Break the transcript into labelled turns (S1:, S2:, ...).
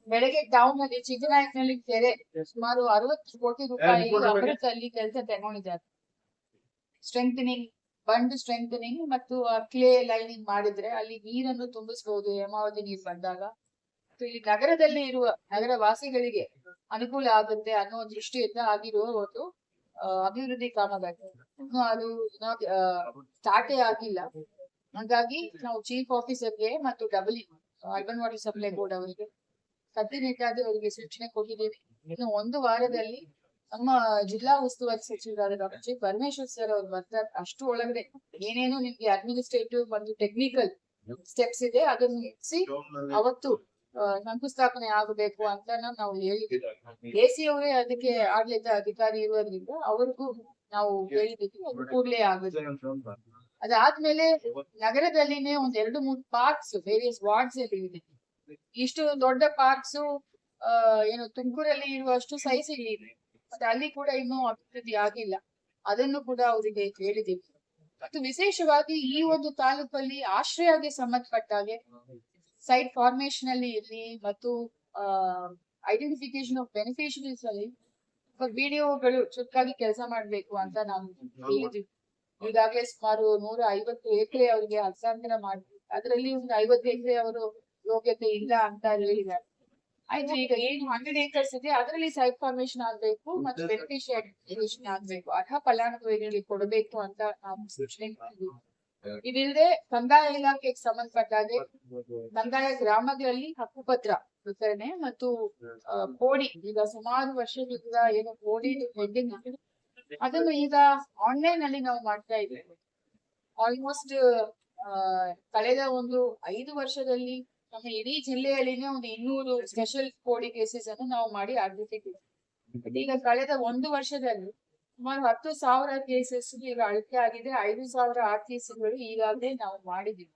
S1: ಬೆಳಗ್ಗೆ ಟೌನ್ ಅಲ್ಲಿ ಚಿಕ್ಕನಾಯಕನಹಳ್ಳಿ ಕೆರೆ ಸುಮಾರು 60 ಕೋಟಿ ರೂಪಾಯಿ ಅಮೃತದಲ್ಲಿ ಕೆಲಸ ತಗೊಂಡಿದ್ದಾರೆ. ಸ್ಟ್ರೆಂಥನಿಂಗ್, ಬಂಡ್ ಸ್ಟ್ರೆಂಥನಿಂಗ್ ಮತ್ತು ಕ್ಲೇ ಲೈನಿಂಗ್ ಮಾಡಿದ್ರೆ ಅಲ್ಲಿ ನೀರನ್ನು ತುಂಬಿಸಬಹುದು ಹೇಮಾವತಿ ನೀರು ಬಂದಾಗ. ಇಲ್ಲಿ ನಗರದಲ್ಲಿ ಇರುವ ನಗರ ವಾಸಿಗಳಿಗೆ ಅನುಕೂಲ ಆಗುತ್ತೆ ಅನ್ನೋ ದೃಷ್ಟಿಯಿಂದ ಆಗಿರುವ ಒಂದು ಅಭಿವೃದ್ಧಿ ಕಾಮಗಾರಿ. ಇನ್ನು ಅದು ಸ್ಟಾರ್ಟೇ ಆಗಿಲ್ಲ. ಹಾಗಾಗಿ ನಾವು ಚೀಫ್ ಆಫೀಸರ್ಗೆ ಮತ್ತು ಅರ್ಬನ್ ವಾಟರ್ ಸಪ್ಲೈ ಬೋರ್ಡ್ ಅವರಿಗೆ ಕಟ್ಟುನಿಟ್ಟಾಗಿ ಅವರಿಗೆ ಸೂಚನೆ ಕೊಟ್ಟಿದ್ದೇವೆ. ಇನ್ನು ಒಂದು ವಾರದಲ್ಲಿ ನಮ್ಮ ಜಿಲ್ಲಾ ಉಸ್ತುವಾರಿ ಸಚಿವರಾದ ಡಾಕ್ಟರ್ ಜಿ ಪರಮೇಶ್ವರ್ ಸರ್ ಅವ್ರು ಬರ್ತಾರೆ. ಅಷ್ಟು ಒಳಗಡೆ ಏನೇನು ನಿಮ್ಗೆ ಅಡ್ಮಿನಿಸ್ಟ್ರೇಟಿವ್ ಮತ್ತು ಟೆಕ್ನಿಕಲ್ ಸ್ಟೆಪ್ಸ್ ಇದೆ ಅದನ್ನು ಮುಗಿಸಿ ಅವತ್ತು ಶಂಕುಸ್ಥಾಪನೆ ಆಗಬೇಕು ಅಂತ ನಾವು ಹೇಳಿದ್ದೀವಿ. ಎಸಿ ಅವರೇ ಅದಕ್ಕೆ ಆಡಳಿತ ಅಧಿಕಾರಿ ಇರೋದ್ರಿಂದ ಅವ್ರಿಗೂ ನಾವು ಹೇಳಿದ್ದೀವಿ, ಅದು ಕೂಡಲೇ ಆಗುತ್ತೆ. ಅದಾದ್ಮೇಲೆ ನಗರದಲ್ಲಿನೇ ಒಂದ್ 2-3 ಪಾರ್ಕ್ಸ್ ವೇರಿಯಸ್ ವಾರ್ಡ್ಸ್ ಅಲ್ಲಿ ಇದೆ. ಇಷ್ಟು ದೊಡ್ಡ ಪಾರ್ಕ್ಸ್ ಏನು ತುಮಕೂರಲ್ಲಿ ಇರುವಷ್ಟು ಸೈಜ್ ಇದೆ, ಮತ್ತೆ ಅಲ್ಲಿ ಕೂಡ ಇನ್ನೂ ಅಭಿವೃದ್ಧಿ ಆಗಿಲ್ಲ. ಅದನ್ನು ಕೂಡ ಅವರಿಗೆ ಹೇಳಿದ್ದೀವಿ. ಮತ್ತು ವಿಶೇಷವಾಗಿ ಈ ಒಂದು ತಾಲೂಕಲ್ಲಿ ಆಶ್ರಯಗೆ ಸಂಬಂಧಪಟ್ಟ ಹಾಗೆ ಸೈಟ್ ಫಾರ್ಮೇಶನ್ ಅಲ್ಲಿ ಇರಲಿ ಮತ್ತು ಐಡೆಂಟಿಫಿಕೇಶನ್ ಆಫ್ ಬೆನಿಫಿಷರೀಸ್ ಅಲ್ಲಿ ಬಿಡಿಒಗಳು ಚುರುಕಾಗಿ ಕೆಲಸ ಮಾಡ್ಬೇಕು ಅಂತ ನಾವು ಹೇಳಿದ್ವಿ. ಈಗಾಗಲೇ ಸುಮಾರು 150 ಎಕರೆ ಅವರಿಗೆ ಹಸ್ತಾಂತರ ಮಾಡಿದ್ವಿ. ಅದರಲ್ಲಿ ಒಂದು 50 ಎಕರೆ ಅವರು ಯೋಗ್ಯತೆ ಇಲ್ಲ ಅಂತ ಹೇಳಿದ್ದಾರೆ. ಆಯ್ತು, ಈಗ ಏನು 100 acres ಇದೆ ಅದರಲ್ಲಿ ಸೈಟ್ ಫಾರ್ಮೇಶನ್ ಆಗ್ಬೇಕು ಮತ್ತು ಬೆನಿಫಿಷಿಯೇಷನ್ ಆಗ್ಬೇಕು, ಅರ್ಹ ಫಲಾನುಭವಿಗಳಿಗೆ ಕೊಡಬೇಕು ಅಂತ ನಾವು ಸೂಚನೆ ಮಾಡಿದ್ವಿ. ಇದಿಲ್ಲದೆ ಕಂದಾಯ ಇಲಾಖೆಗೆ ಸಂಬಂಧಪಟ್ಟಾಗೆ ಕಂದಾಯ ಗ್ರಾಮಗಳಲ್ಲಿ ಹಕ್ಕುಪತ್ರ ವಿತರಣೆ ಮತ್ತು ಕೋಡಿ, ಈಗ ಸುಮಾರು ವರ್ಷದಿಂದ ಏನು ಕೋಡಿ ಪೆಂಡಿಂಗ್ ಇದೆ ಅದನ್ನು ಈಗ ಆನ್ಲೈನ್ ಅಲ್ಲಿ ನಾವು ಮಾಡ್ತಾ ಇದ್ದೇವೆ. ಆಲ್ಮೋಸ್ಟ್ ಕಳೆದ ಒಂದು 5 ವರ್ಷದಲ್ಲಿ ನಮ್ಮ ಇಡೀ ಜಿಲ್ಲೆಯಲ್ಲಿನೇ ಒಂದು 200 ಸ್ಪೆಷಲ್ ಕೋಡಿ ಕೇಸಸ್ ಅನ್ನು ನಾವು ಮಾಡಿ ಆಗ್ಬಿಟ್ಟಿದ್ದೀವಿ. ಈಗ ಕಳೆದ 1 ವರ್ಷದಲ್ಲಿ ಸುಮಾರು 10,000 ಕೇಸಸ್ ಈಗ ಅಳತೆ ಆಗಿದೆ. 5,000 ಕೇಸ್ಗಳು ಈಗಾಗಲೇ ನಾವು ಮಾಡಿದ್ದೀವಿ.